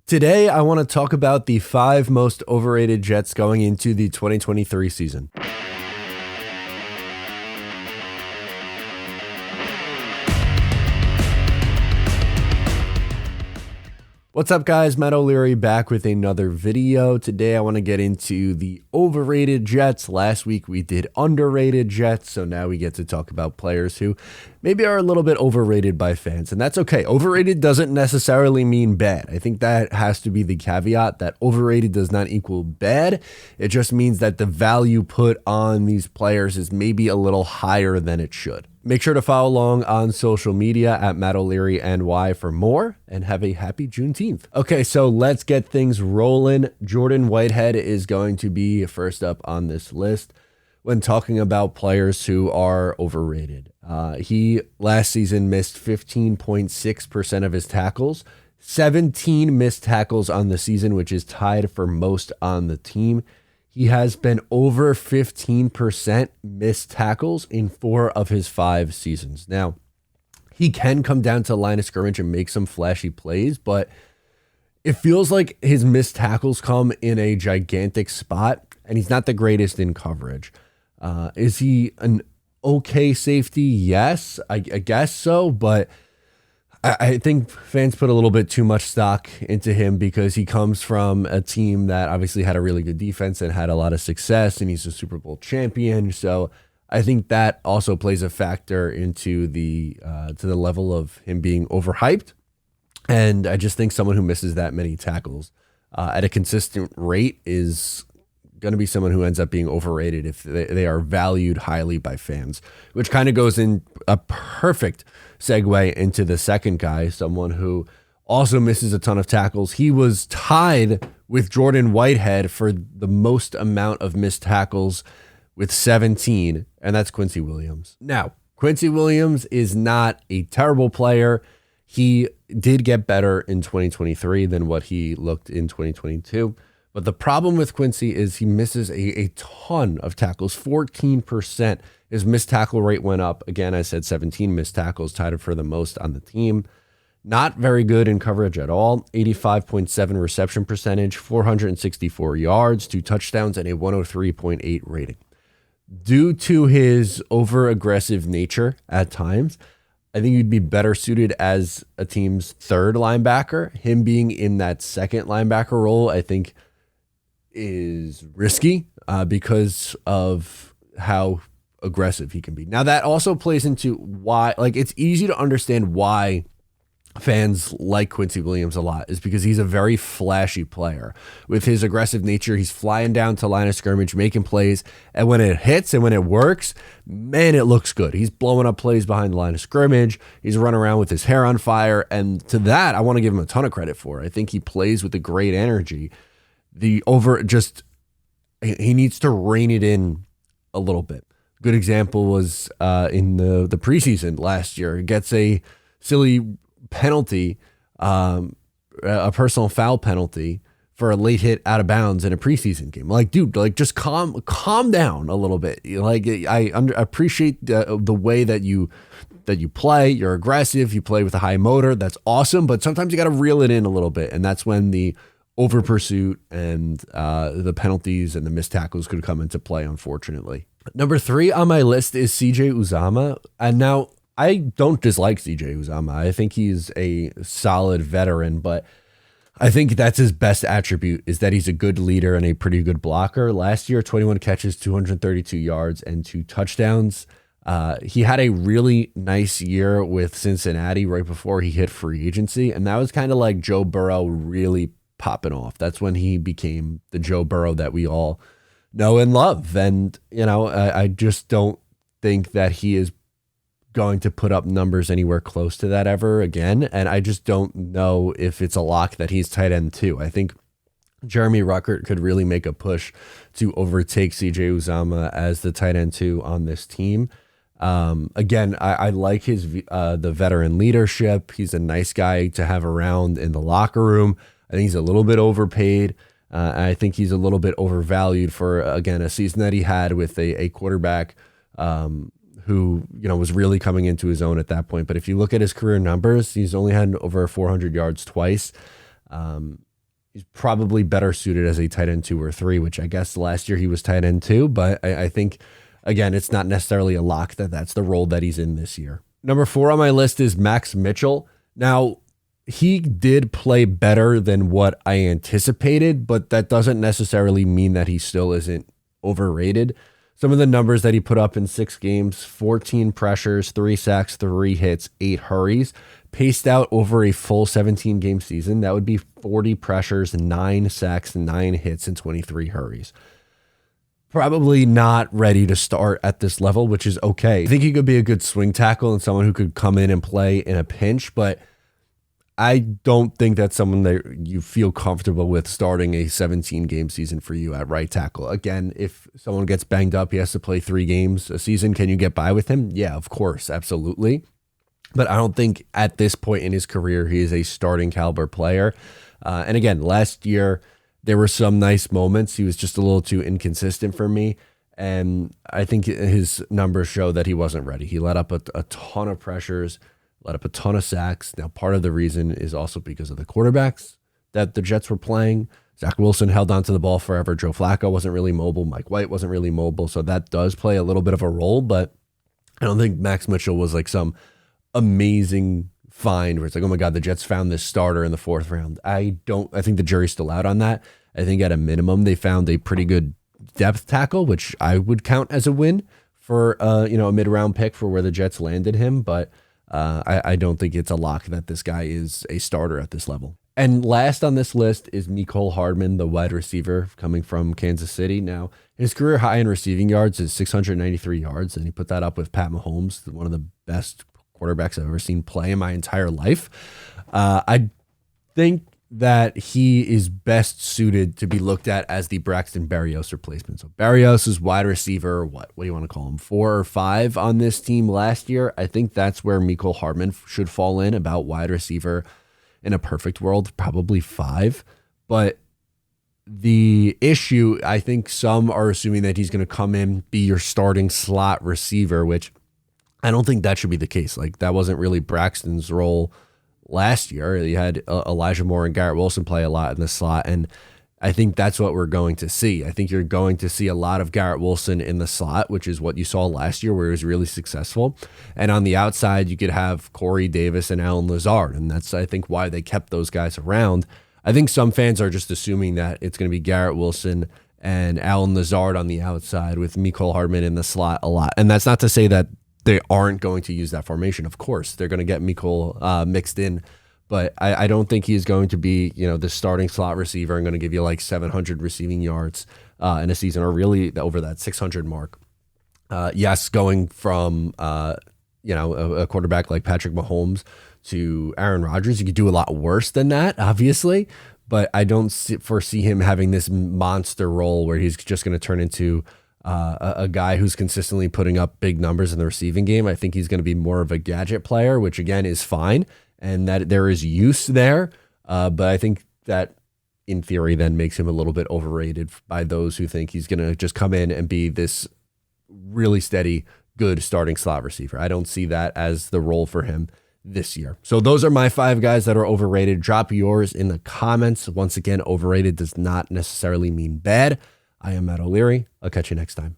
Today, I want to talk about the 5 most overrated Jets going into the 2023 season. What's up, guys? Matt O'Leary back with another video. Today, I want to get into the overrated Jets. Last week, we did underrated Jets, so now we get to talk about players who maybe are a little bit overrated by fans, and that's okay. Overrated doesn't necessarily mean bad. I think that has to be the caveat, that overrated does not equal bad. It just means that the value put on these players is maybe a little higher than it should. Make sure to follow along on social media at Matt O'Leary NY for more, and have a happy Juneteenth. Okay, so let's get things rolling. Jordan Whitehead is going to be first up on this list when talking about players who are overrated. He last season missed 15.6% of his tackles, 17 missed tackles on the season, which is tied for most on the team. He has been over 15% missed tackles in 4 of his 5 seasons. Now, he can come down to the line of scrimmage and make some flashy plays, but it feels like his missed tackles come in a gigantic spot, and he's not the greatest in coverage. Is he an okay safety? Yes, I guess so, but I think fans put a little bit too much stock into him because he comes from a team that obviously had a really good defense and had a lot of success, and he's a Super Bowl champion. So I think that also plays a factor into the to the level of him being overhyped. And I just think someone who misses that many tackles at a consistent rate is going to be someone who ends up being overrated if they are valued highly by fans, which kind of goes in a perfect segue into the second guy, someone who also misses a ton of tackles. He was tied with Jordan Whitehead for the most amount of missed tackles with 17, and that's Quincy Williams. Now, Quincy Williams is not a terrible player. He did get better in 2023 than what he looked in 2022. But the problem with Quincy is he misses a ton of tackles, 14%. His missed tackle rate went up. Again, I said 17 missed tackles, tied it for the most on the team. Not very good in coverage at all. 85.7 reception percentage, 464 yards, 2 touchdowns, and a 103.8 rating. Due to his over-aggressive nature at times, I think he'd be better suited as a team's third linebacker. Him being in that second linebacker role, I think, is risky because of how aggressive he can be. Now, that also plays into why, like, it's easy to understand why fans like Quincy Williams a lot, is because he's a very flashy player. With his aggressive nature, he's flying down to line of scrimmage, making plays, and when it hits and when it works, man, it looks good. He's blowing up plays behind the line of scrimmage. He's running around with his hair on fire, and to that, I want to give him a ton of credit for. I think he plays with a great energy. He needs to rein it in a little bit. Good example was in the preseason last year. He gets a silly penalty, a personal foul penalty for a late hit out of bounds in a preseason game. Like, dude, like, just calm down a little bit. Like, I appreciate the way that you play. You're aggressive. You play with a high motor. That's awesome. But sometimes you got to reel it in a little bit, and that's when the over pursuit and the penalties and the missed tackles could come into play, unfortunately. Number 3 on my list is CJ Uzomah. And now, I don't dislike CJ Uzomah. I think he's a solid veteran, but I think that's his best attribute, is that he's a good leader and a pretty good blocker. Last year, 21 catches, 232 yards, and 2 touchdowns. He had a really nice year with Cincinnati right before he hit free agency, and that was kind of like Joe Burrow really popping off. That's when he became the Joe Burrow that we all know and love. And, you know, I just don't think that he is going to put up numbers anywhere close to that ever again. And I just don't know if it's a lock that he's tight end 2. I think Jeremy Ruckert could really make a push to overtake CJ Uzomah as the tight end 2 on this team. Again, I like his the veteran leadership. He's a nice guy to have around in the locker room. I think he's a little bit overpaid. I think he's a little bit overvalued for, again, a season that he had with a quarterback who, you know, was really coming into his own at that point. But if you look at his career numbers, he's only had over 400 yards twice. he's probably better suited as a tight end 2 or 3, which I guess last year he was tight end 2, but I think, again, it's not necessarily a lock that that's the role that he's in this year. Number 4 on my list is Max Mitchell. Now, he did play better than what I anticipated, but that doesn't necessarily mean that he still isn't overrated. Some of the numbers that he put up in 6 games: 14 pressures, 3 sacks, 3 hits, 8 hurries, paced out over a full 17-game season. That would be 40 pressures, 9 sacks, 9 hits, and 23 hurries. Probably not ready to start at this level, which is okay. I think he could be a good swing tackle and someone who could come in and play in a pinch, but I don't think that's someone that you feel comfortable with starting a 17-game season for you at right tackle. Again, if someone gets banged up, he has to play 3 games a season. Can you get by with him? Yeah, of course, absolutely. But I don't think at this point in his career he is a starting caliber player. And again, last year there were some nice moments. He was just a little too inconsistent for me. And I think his numbers show that he wasn't ready. He let up a ton of pressures, let up a ton of sacks. Now, part of the reason is also because of the quarterbacks that the Jets were playing. Zach Wilson held onto the ball forever. Joe Flacco wasn't really mobile. Mike White wasn't really mobile. So that does play a little bit of a role, but I don't think Max Mitchell was like some amazing find where it's like, oh my God, the Jets found this starter in the 4th round. I think the jury's still out on that. I think at a minimum, they found a pretty good depth tackle, which I would count as a win for, a mid-round pick for where the Jets landed him. But I don't think it's a lock that this guy is a starter at this level. And last on this list is Nicole Hardman, the wide receiver coming from Kansas City. Now, his career high in receiving yards is 693 yards, and he put that up with Pat Mahomes, one of the best quarterbacks I've ever seen play in my entire life. I think that he is best suited to be looked at as the Braxton Berrios replacement. So Berrios is wide receiver, what do you want to call him, 4 or 5 on this team last year. I think that's where Nicole Hardman should fall in, about wide receiver in a perfect world, probably 5. But the issue, I think some are assuming that he's going to come in, be your starting slot receiver, which I don't think that should be the case. Like, that wasn't really Braxton's role last year. He had Elijah Moore and Garrett Wilson play a lot in the slot, and I think that's what we're going to see. I think you're going to see a lot of Garrett Wilson in the slot, which is what you saw last year where he was really successful. And on the outside, you could have Corey Davis and Allen Lazard, and that's, I think, why they kept those guys around. I think some fans are just assuming that it's going to be Garrett Wilson and Allen Lazard on the outside with Nicole Hardman in the slot a lot. And that's not to say that they aren't going to use that formation. Of course, they're going to get Nicole mixed in, but I don't think he's going to be, the starting slot receiver and going to give you like 700 receiving yards in a season, or really over that 600 mark. Yes, going from a quarterback like Patrick Mahomes to Aaron Rodgers, you could do a lot worse than that, obviously, but I don't foresee him having this monster role where he's just going to turn into a guy who's consistently putting up big numbers in the receiving game. I think he's going to be more of a gadget player, which again is fine, and that there is use there. But I think that in theory then makes him a little bit overrated by those who think he's going to just come in and be this really steady, good starting slot receiver. I don't see that as the role for him this year. So those are my 5 guys that are overrated. Drop yours in the comments. Once again, overrated does not necessarily mean bad. I am Matt O'Leary. I'll catch you next time.